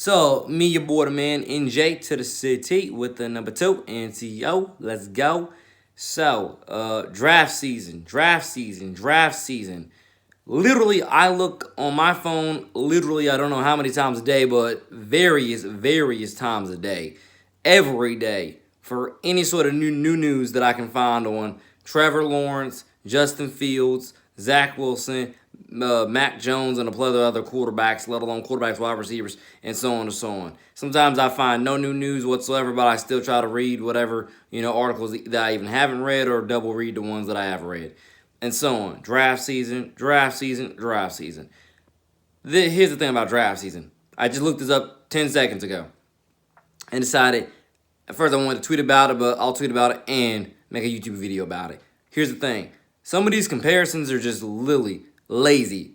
So, me, your boy, the man, NJ to the city with the number two, NCO. Let's go. So, draft season. Literally, I look on my phone, literally, I don't know how many times a day, but various times a day, every day, for any sort of new news that I can find on Trevor Lawrence, Justin Fields, Zach Wilson, Mac Jones, and a plethora of other quarterbacks, let alone quarterbacks, wide receivers, and so on and so on. Sometimes I find no new news whatsoever, but I still try to read whatever articles that I even haven't read or double read the ones that I have read, and so on. Draft season. Here's the thing about draft season. I just looked this up 10 seconds ago and decided at first I wanted to tweet about it, but I'll tweet about it and make a YouTube video about it. Here's the thing. Some of these comparisons are just literally lazy.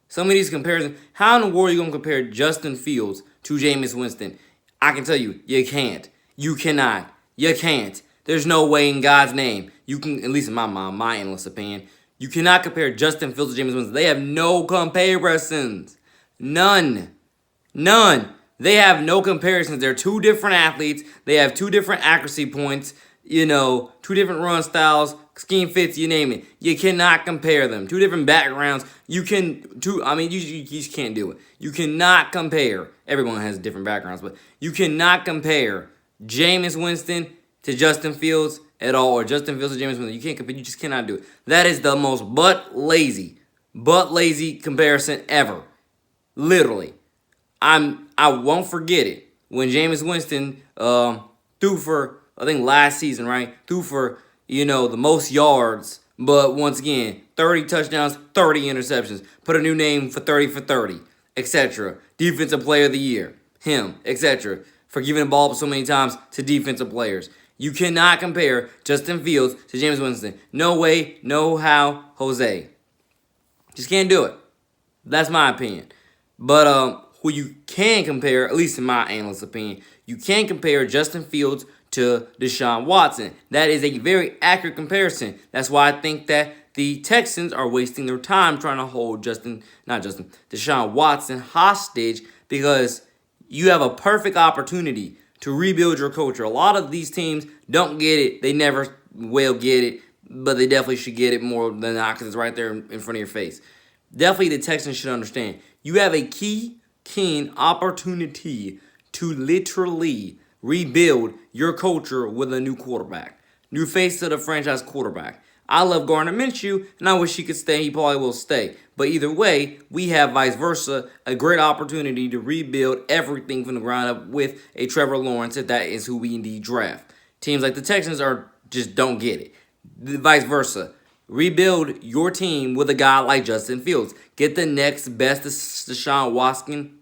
Some of these comparisons, how in the world are you going to compare Justin Fields to Jameis Winston? I can tell you, you can't. You cannot. You can't. There's no way in God's name you can, at least in my endless opinion, you cannot compare Justin Fields to Jameis Winston. They have no comparisons. None. They have no comparisons. They're two different athletes. They have two different accuracy points, two different run styles, scheme fits, you name it. You cannot compare them. Two different backgrounds. You just can't do it. You cannot compare. Everyone has different backgrounds, but you cannot compare Jameis Winston to Justin Fields at all, or Justin Fields to Jameis Winston. You can't compare. You just cannot do it. That is the most lazy comparison ever. Literally. I won't forget it when Jameis Winston threw for, I think last season, right? Threw for, the most yards, but once again, 30 touchdowns, 30 interceptions. Put a new name for 30 for 30, etc. Defensive player of the year, him, etc. For giving the ball up so many times to defensive players. You cannot compare Justin Fields to Jameis Winston. No way, no how, Jose. Just can't do it. That's my opinion. But who you can compare, at least in my analyst opinion, you can compare Justin Fields to Deshaun Watson. That is a very accurate comparison. That's why I think that the Texans are wasting their time trying to hold Deshaun Watson hostage, because you have a perfect opportunity to rebuild your culture. A lot of these teams don't get it. They never will get it, but they definitely should get it more than not, because it's right there in front of your face. Definitely the Texans should understand. You have a keen opportunity to literally rebuild your culture with a new quarterback. New face of the franchise quarterback. I love Gardner Minshew, and I wish he could stay. He probably will stay. But either way, we have vice versa, a great opportunity to rebuild everything from the ground up with a Trevor Lawrence, if that is who we indeed draft. Teams like the Texans just don't get it. Vice versa. Rebuild your team with a guy like Justin Fields. Get the next best Deshaun Watson-esque.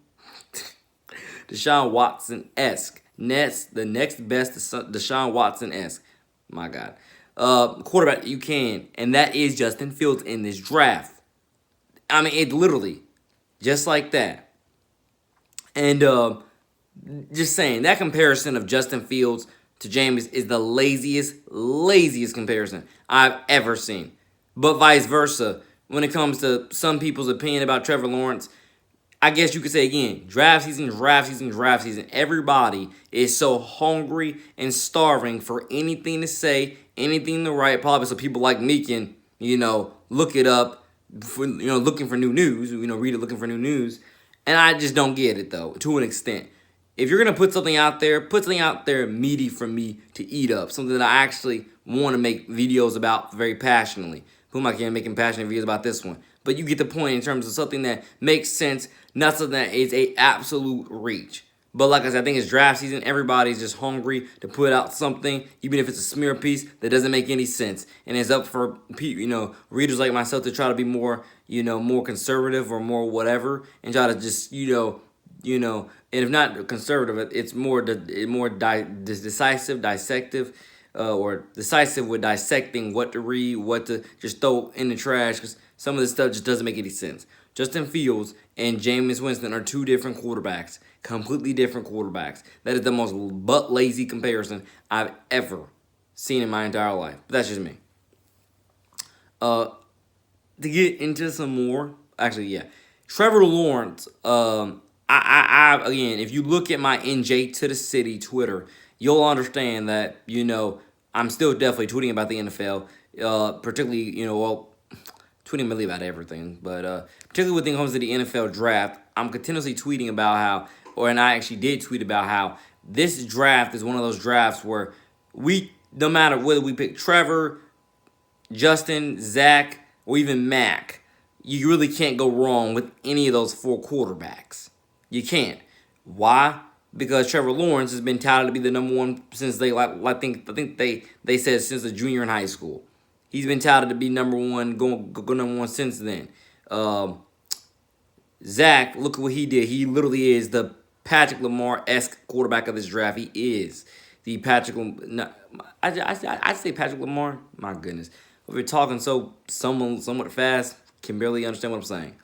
The next best Deshaun Watson-esque. My God. Quarterback you can. And that is Justin Fields in this draft. I mean, it literally. Just like that. And just saying, that comparison of Justin Fields to Jameis is the laziest comparison I've ever seen. But vice versa, when it comes to some people's opinion about Trevor Lawrence, I guess you could say again, draft season. Everybody is so hungry and starving for anything to say, anything to write. Probably so people like me can, look it up, looking for new news, read it looking for new news. And I just don't get it, though, to an extent. If you're going to put something out there meaty for me to eat up, something that I actually want to make videos about very passionately. Who am I kidding, making passionate videos about this one? But you get the point in terms of something that makes sense, not something that is a absolute reach. But like I said, I think it's draft season. Everybody's just hungry to put out something, even if it's a smear piece that doesn't make any sense. And it's up for readers like myself to try to be more, more conservative or more whatever, and try to just, and if not conservative, it's more decisive, or decisive with dissecting what to read, what to just throw in the trash, because some of this stuff just doesn't make any sense. Justin Fields and Jameis Winston are two different quarterbacks, completely different quarterbacks. That is the most lazy comparison I've ever seen in my entire life. But that's just me. To get into some more, actually, yeah. Trevor Lawrence, again, if you look at my NJ to the City Twitter, you'll understand that, I'm still definitely tweeting about the NFL, particularly, well, tweeting really about everything, but particularly when it comes to the NFL draft, I'm continuously tweeting about how, and I actually did tweet about how this draft is one of those drafts where no matter whether we pick Trevor, Justin, Zach, or even Mac, you really can't go wrong with any of those 4 quarterbacks. You can't. Why? Because Trevor Lawrence has been touted to be the number one since I think they said since a junior in high school. He's been touted to be number one, go number one since then. Zach, look at what he did. He literally is the Patrick Lamar-esque quarterback of this draft. He is the Patrick. No, I say Patrick Lamar. My goodness, if you're talking somewhat fast, can barely understand what I'm saying.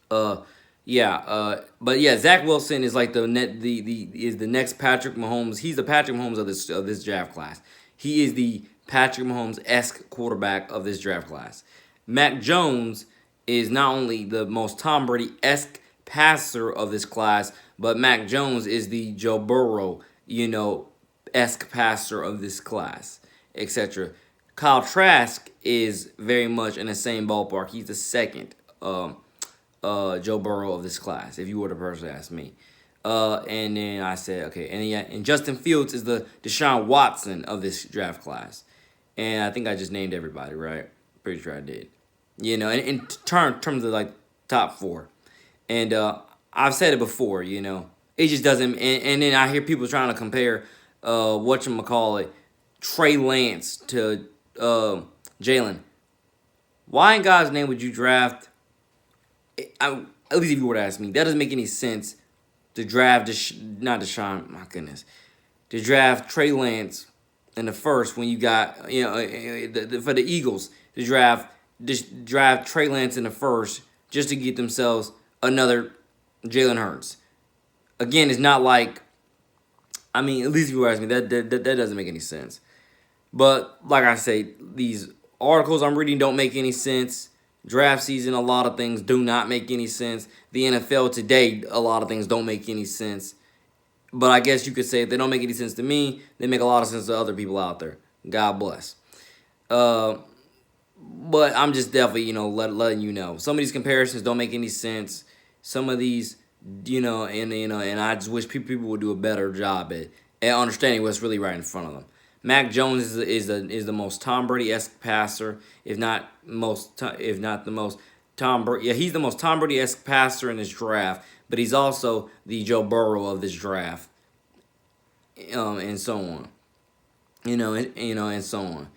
But yeah, Zach Wilson is like the next Patrick Mahomes. He's the Patrick Mahomes of this draft class. He is the Patrick Mahomes-esque quarterback of this draft class. Mac Jones is not only the most Tom Brady-esque passer of this class, but Mac Jones is the Joe Burrow, esque passer of this class, etc. Kyle Trask is very much in the same ballpark. He's the second Joe Burrow of this class, if you were to personally ask me. And then I said, okay, and Justin Fields is the Deshaun Watson of this draft class. And I think I just named everybody, right? Pretty sure I did. In terms of like top 4. And I've said it before, it just doesn't. And then I hear people trying to compare Trey Lance to Jalen. Why in God's name would you draft? At least if you were to ask me, that doesn't make any sense to draft not Deshaun. My goodness, to draft Trey Lance in the first when you got for the Eagles to draft Trey Lance in the first just to get themselves another Jalen Hurts. Again, it's not like, at least if you ask me, that doesn't make any sense. But like I say, these articles I'm reading don't make any sense. Draft season, a lot of things do not make any sense. The NFL today, a lot of things don't make any sense. But I guess you could say if they don't make any sense to me, they make a lot of sense to other people out there. God bless. But I'm just definitely, letting you know. Some of these comparisons don't make any sense. Some of these, and I just wish people would do a better job at understanding what's really right in front of them. Mac Jones is the most Tom Brady-esque passer, if not the most Tom Brady. Yeah, he's the most Tom Brady-esque passer in this draft, but he's also the Joe Burrow of this draft, and so on. And so on.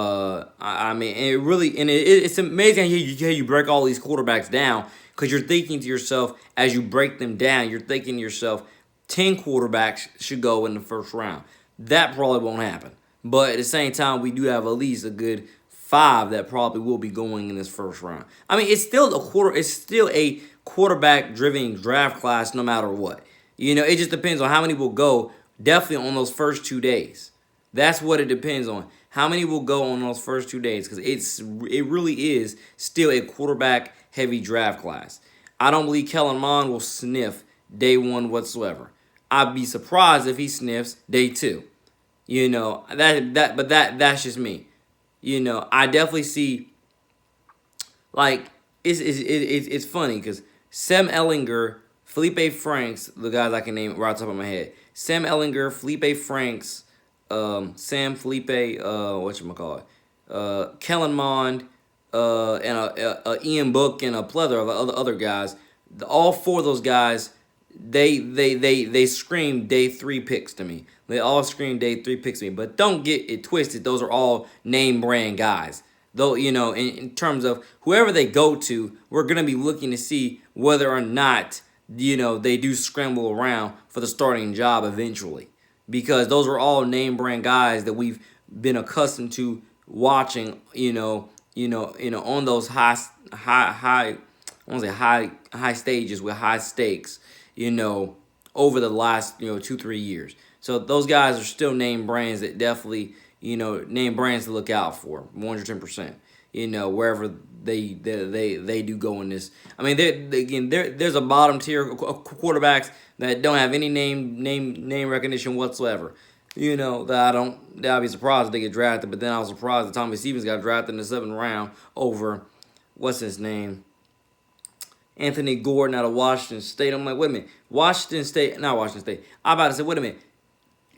It's amazing how you break all these quarterbacks down, because you're thinking to yourself, as you break them down, you're thinking to yourself, 10 quarterbacks should go in the first round. That probably won't happen. But at the same time, we do have at least a good 5 that probably will be going in this first round. It's still a quarterback-driven draft class no matter what. It just depends on how many will go definitely on those first 2 days. That's what it depends on. How many will go on those first 2 days? Because it really is still a quarterback-heavy draft class. I don't believe Kellen Mond will sniff day 1 whatsoever. I'd be surprised if he sniffs day 2. But that's just me. I definitely see, like, it's funny because Sam Ehlinger, Felipe Franks, the guys I can name right off the top of my head. Sam Ehlinger, Felipe Franks, Kellen Mond, and Ian Book and a plethora of other guys. All 4 of those guys, they scream day 3 picks to me. They all scream day 3 picks to me. But don't get it twisted. Those are all name brand guys. Though, in terms of whoever they go to, we're going to be looking to see whether or not, they do scramble around for the starting job eventually. Because those are all name brand guys that we've been accustomed to watching, on those high stages with high stakes, over the last, 2-3 years. So those guys are still name brands that definitely, name brands to look out for, 110%. Wherever they do go in this. I mean, there's a bottom tier of quarterbacks that don't have any name recognition whatsoever. That I'd be surprised if they get drafted. But then I was surprised that Tommy Stevens got drafted in the 7th round over what's his name, Anthony Gordon out of Washington State. I'm like, wait a minute, not Washington State. I'm about to say, wait a minute,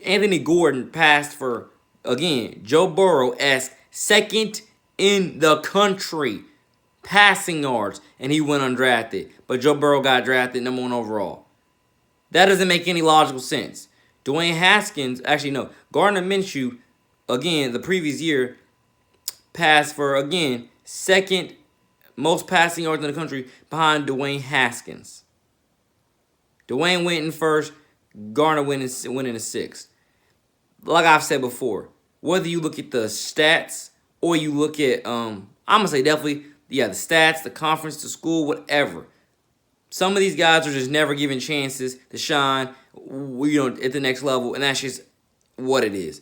Anthony Gordon passed for, again, Joe Burrow as second in the country passing yards, and he went undrafted. But Joe Burrow got drafted number 1 overall. That doesn't make any logical sense. Dwayne Haskins, actually no, Gardner Minshew, again, the previous year, passed for, again, second most passing yards in the country behind Dwayne Haskins. Dwayne went in first, Gardner went in the 6th. Like I've said before, whether you look at the stats or you look at, I'm going to say definitely, the stats, the conference, the school, whatever. Some of these guys are just never given chances to shine, at the next level, and that's just what it is.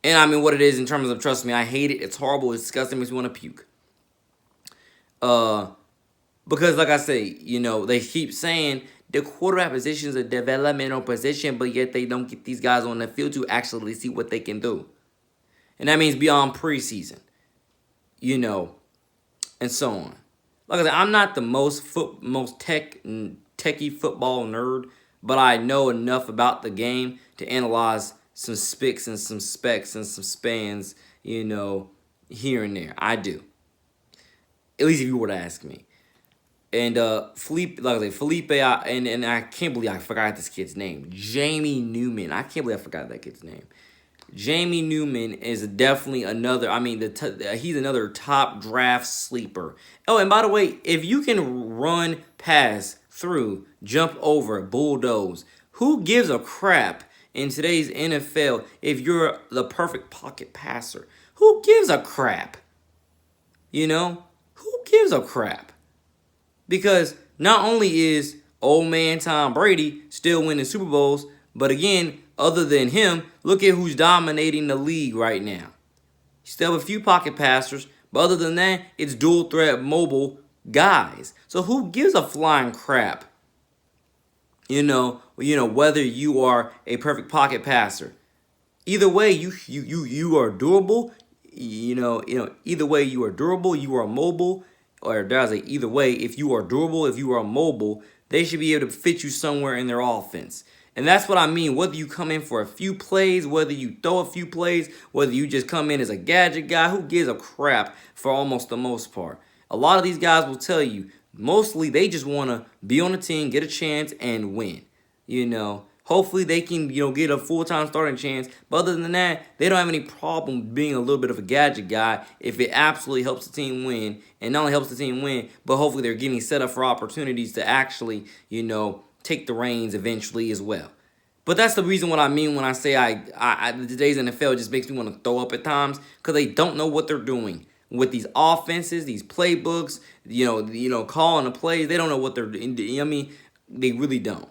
And I mean what it is in terms of, trust me, I hate it. It's horrible. It's disgusting. It makes me want to puke. Because like I say, they keep saying the quarterback position is a developmental position, but yet they don't get these guys on the field to actually see what they can do. And that means beyond preseason, and so on. Like I said, I'm not the most techie football nerd, but I know enough about the game to analyze some spics and some specs and some spans, here and there. I do. At least if you were to ask me. And Felipe, and I can't believe I forgot this kid's name. Jamie Newman. I can't believe I forgot that kid's name. Jamie Newman is definitely another, he's another top draft sleeper. Oh, and by the way, if you can run, pass, through, jump over, bulldoze, who gives a crap in today's NFL if you're the perfect pocket passer? Who gives a crap? Who gives a crap? Because not only is old man Tom Brady still winning Super Bowls, but again, other than him, look at who's dominating the league right now. You still have a few pocket passers, but other than that, it's dual threat mobile guys. So who gives a flying crap? Whether you are a perfect pocket passer. Either way, you are durable. Either way, you are durable, you are mobile. Or does it either way, if you are durable, if you are mobile, they should be able to fit you somewhere in their offense. And that's what I mean. Whether you come in for a few plays, whether you throw a few plays, whether you just come in as a gadget guy, who gives a crap for almost the most part? A lot of these guys will tell you, mostly they just want to be on the team, get a chance, and win. Hopefully they can, get a full-time starting chance. But other than that, they don't have any problem being a little bit of a gadget guy if it absolutely helps the team win. And not only helps the team win, but hopefully they're getting set up for opportunities to actually, take the reins eventually as well. But that's the reason what I mean when I say today's NFL just makes me want to throw up at times, because they don't know what they're doing with these offenses, these playbooks, calling the plays. They don't know what they're doing. They really don't.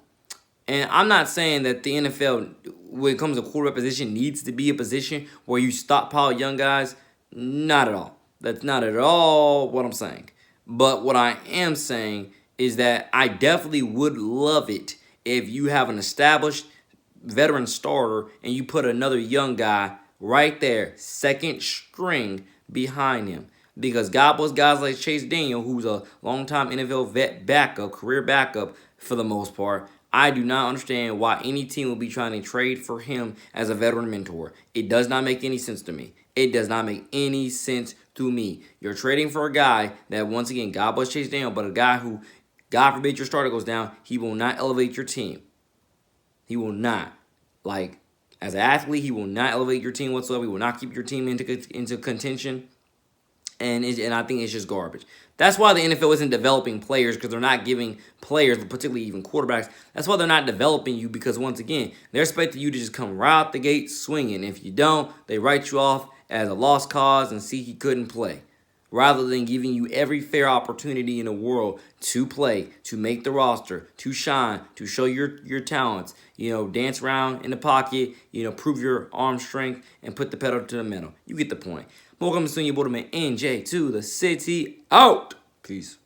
And I'm not saying that the NFL, when it comes to quarterback position, needs to be a position where you stockpile young guys. Not at all. That's not at all what I'm saying. But what I am saying is that I definitely would love it if you have an established veteran starter and you put another young guy right there, second string behind him. Because God bless guys like Chase Daniel, who's a longtime NFL vet backup, career backup for the most part. I do not understand why any team will be trying to trade for him as a veteran mentor. It does not make any sense to me. It does not make any sense to me. You're trading for a guy that, once again, God bless Chase Daniel, but a guy who, God forbid your starter goes down, he will not elevate your team. He will not. As an athlete, he will not elevate your team whatsoever. He will not keep your team into contention. And I think it's just garbage. That's why the NFL isn't developing players, because they're not giving players, particularly even quarterbacks, that's why they're not developing you, because once again, they're expecting you to just come right out the gate swinging. If you don't, they write you off as a lost cause and see he couldn't play, rather than giving you every fair opportunity in the world to play, to make the roster, to shine, to show your talents, dance around in the pocket, prove your arm strength and put the pedal to the metal. You get the point. Welcome to your boy man NJ to the city. Out. Peace.